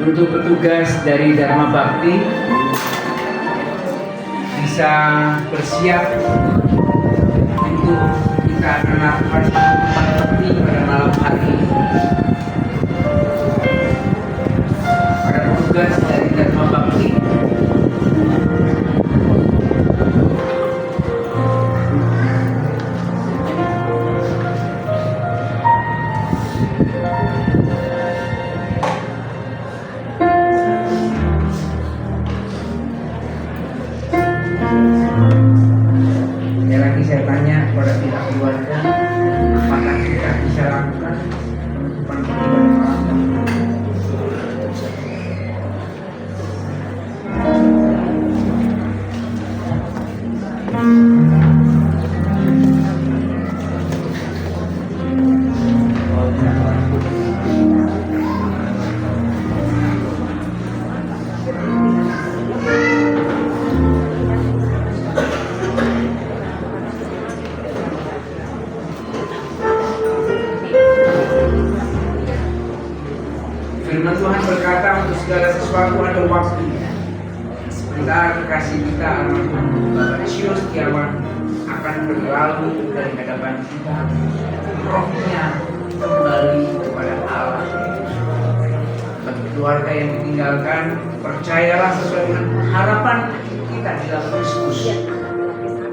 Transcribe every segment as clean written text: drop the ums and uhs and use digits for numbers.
Untuk petugas dari Dharma Bakti bisa bersiap untuk kita akan lakukan bakti pada malam hari ini. Para petugas dari Dharma Bakti saya tanya kepada pihak keluarga, apakah kita bisa lakukan penutupan ibadah malam? Firman Tuhan berkata, untuk segala sesuatu ada waktunya. Sebentar kekasih kita almarhum Bapak Shio Setiawan akan berlalu dari hadapan kita, rohnya kembali kepada Allah. Bagi keluarga yang ditinggalkan, percayalah sesuai dengan harapan kita di dalam Kristus,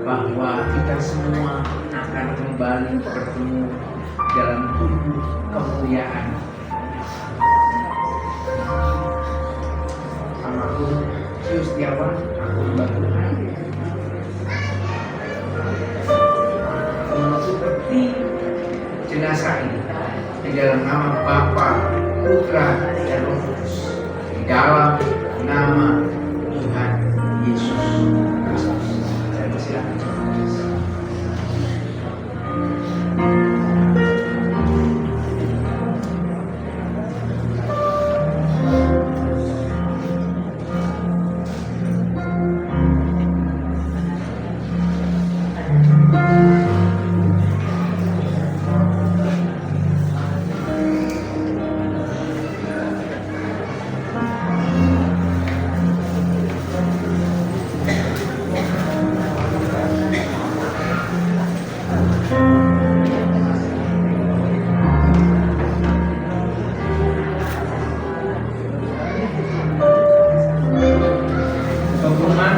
bahwa kita semua akan kembali bertemu dalam tubuh kemuliaan. Almarhum Shio Setiawan, aku hamba Tuhan, seperti jenazah ini di dalam nama Bapa, Putra, dan Roh Kudus, di dalam nama Tuhan Yesus Kristus. Saya persilakan.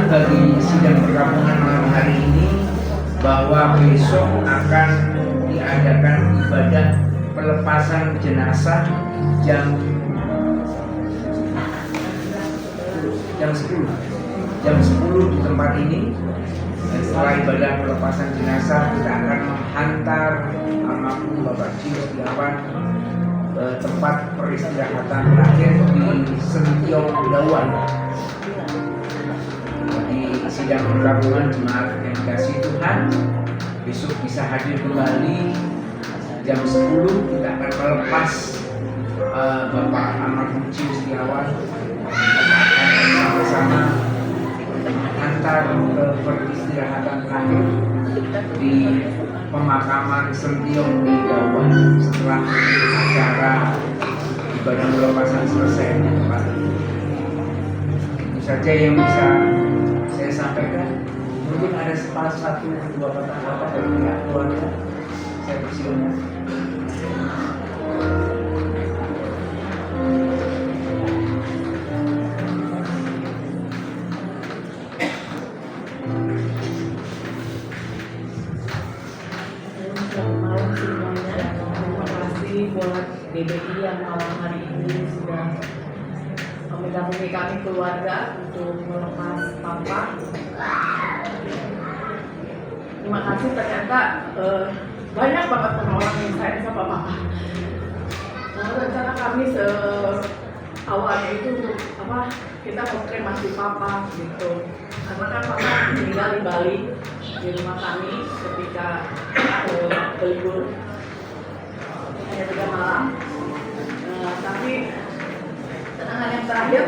Bagi sidang perkampungan malam hari ini, bahwa besok akan diadakan ibadah pelepasan jenazah jam 10. Jam 10 di tempat ini. Dan setelah ibadah pelepasan jenazah, kita akan menghantar almarhum Bapak Cius Setiawan ke tempat peristirahatan terakhir di Sentiong Dawan. Di sidang pergabungan jemaat yang dikasih Tuhan, besok bisa hadir kembali jam 10. Kita akan melepas Bapak almarhum Cius Setiawan. Kita akan bersama-sama menghantar ke peristirahatan terakhir di pemakaman Sentiong di Dawan setelah acara ibadah pelepasan selesai di tempat ini. Itu saja yang bisa saya sampaikan. Mungkin ada salah satu dua kata-kata dari pihak keluarga. Saya persilakan. Buat DBI yang malam hari ini sudah mendampingi kami keluarga untuk melepas Papa. Terima kasih, ternyata banyak banget orang yang sayang sama Papa. Rencana kami awalnya itu untuk kita mau kremasi Papa gitu. Karena kan Papa meninggal di Bali di rumah kami ketika berlibur hanya 3 malam. Tapi kenangan yang terakhir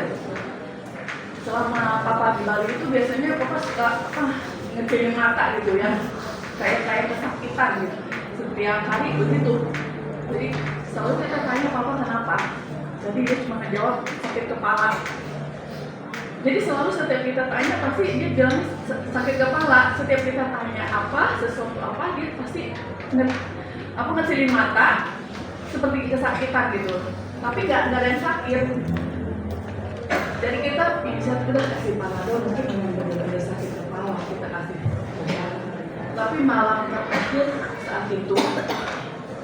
selama Papa di Bali itu biasanya Papa suka ngecilin mata gitu ya, kayak kesakitan gitu. Setiap hari begitu. Jadi selalu kita tanya Papa kenapa. Jadi dia cuma ngejawab sakit kepala. Jadi selalu setiap kita tanya pasti dia bilang sakit kepala. Setiap kita tanya sesuatu apa, dia pasti ngecilin mata seperti kesakitan gitu, tapi nggak ada yang sakit. Jadi kita bisa kasih panadol, mungkin dengan benar-benar sakit kepala kita kasih. Tapi malam terakhir saat itu,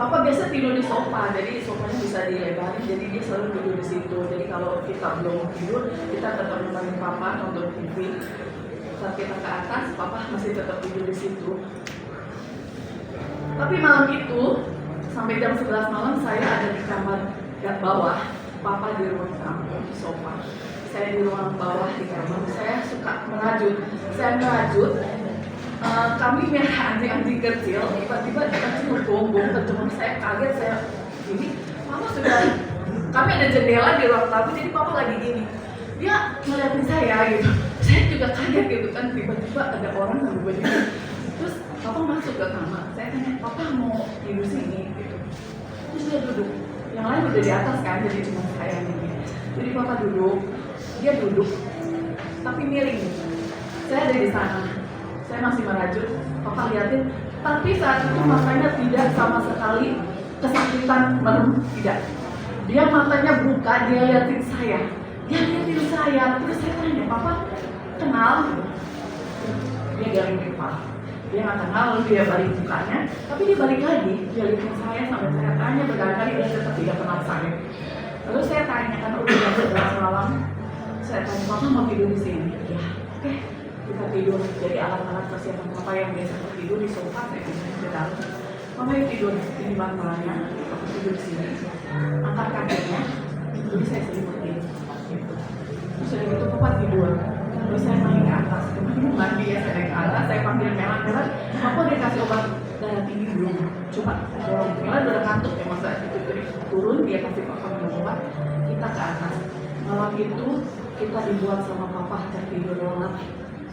Papa biasa tidur di sofa, jadi sofanya bisa dilebarin, jadi dia selalu tidur di situ. Jadi kalau kita belum tidur, kita tetap menemani Papa nonton TV. Saat kita ke atas, Papa masih tetap tidur di situ. Tapi malam itu sampai jam 11 malam saya ada di kamar bawah, Papa di ruang tamu di sofa. Saya di ruang bawah di kamar. Saya suka merajut. Kami merah anjing-anjing kecil. Tiba-tiba kecil gonggong, teman saya kaget. Saya gini, Papa sudah. Kami ada jendela di ruang tamu, jadi Papa lagi gini. Dia ngeliatin saya gitu. Saya juga kaget gitu kan. Tiba-tiba ada orang yang begini. Terus Papa masuk ke kamar. Saya tanya, Papa mau tidur sini gitu. Terus dia duduk. Yang lain udah di atas kan, jadi cuma saya gini. Jadi Papa duduk, dia duduk, tapi miring. Saya ada di sana. Saya masih merajut. Papa liatin. Tapi saat itu matanya tidak sama sekali kesakitan merem, tidak. Dia matanya buka, dia liatin saya. Terus saya tanya, Papa kenal? Dia garing kepala. Dia nggak kenal, lalu dia balik mukanya, tapi dia balik lagi, dia lihat saya sampai saya tanya berkali-kali, dia tetap tidak kenal saya. Lalu saya tanya, karena udah jam 11 malam, saya tanya, Papa mau tidur di sini? Ya, oke, kita tidur. Jadi alat-alat persiapan Papa yang biasa tidur di sofa, saya tidur di dalam. Papa yang tidur di bantalnya, Papa tidur di sini, angkat kakinya, jadi saya selimutin. Terus dari itu Papa tidur. Terus saya naik ke atas, kemudian mandi ya, saya naik ke atas, saya panggil Melan, Papa udah kasih obat darah tinggi belum? Coba, tolong. Melan udah kantuk ya, masa itu turun, dia kasih Papa minum obat, kita ke atas. Malam itu, kita dibuat sama Papa tertidur lelap.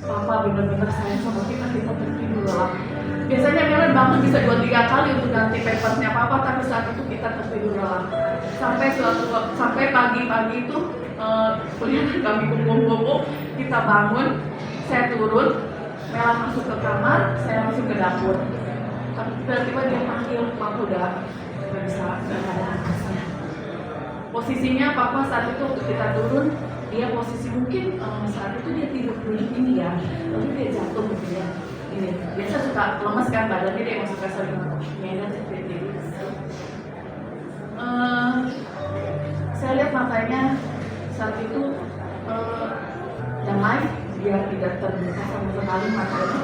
Papa benar-benar sayang sama kita tertidur lelap. Biasanya Melan bangun bisa 2-3 kali untuk ganti pampersnya Papa, tapi saat itu kita tertidur lelap. Sampai pagi-pagi itu, kelihatan kami kumpul-kumpul, kita bangun, saya turun, Melan masuk ke kamar, saya masuk ke dapur. Tapi tiba-tiba dia panggil, Papa udah nggak bisa, nggak ada nafasnya. Posisinya Papa saat itu waktu kita turun, dia posisi mungkin saat itu dia tidur ini ya, lalu dia jatuh gitu ya. Ini biasa suka lemas kan badannya, dia masuk ke sering nyender seperti itu. Saya lihat matanya saat itu yang lain dia tidak terbuka sama sekali matanya,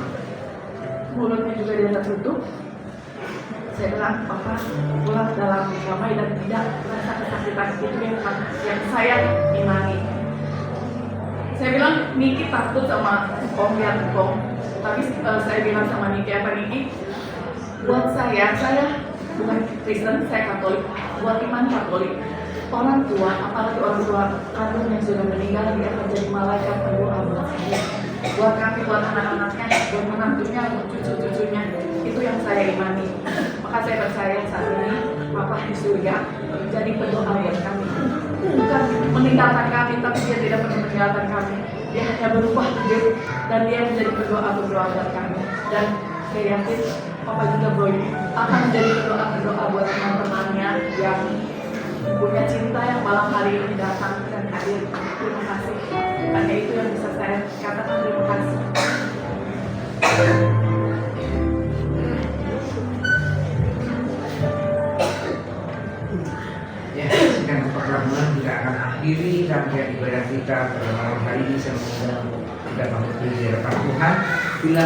mulutnya juga dia tertutup. Saya bilang, Papa pulang dalam damai dan tidak merasa kesakitan. Itu yang saya imani. Saya bilang, Niki takut sama Om ya, Om. Tapi saya bilang sama Niki, apa Niki? Buat saya bukan Kristen, saya Katolik. Buat iman Katolik, orang tua, apalagi orang tua kandung yang sudah meninggal, dia akan jadi malaikat berdoa buat saya. Buat kami, buat anak-anaknya, buat menantunya, buat cucu-cucunya. Itu yang saya imani. Maka saya percaya saat ini Papa di surga jadi pendoa buat kami. Bukan meninggalkan kami, tapi dia tidak pernah meninggalkan kami. Dia hanya berubah hidup dan dia menjadi berdoa buat kami. Dan saya yakin Papa juga akan menjadi berdoa buat teman-temannya yang punya cinta yang malam hari ini datang dan hadir. Terima kasih. Hanya itu yang bisa saya katakan. Terima kasih. Ya, sidang pertemuan kita akan akhiri rangkaian ibadah kita pada malam hari ini. Semoga kita mampu berdiri di hadapan Tuhan. Bila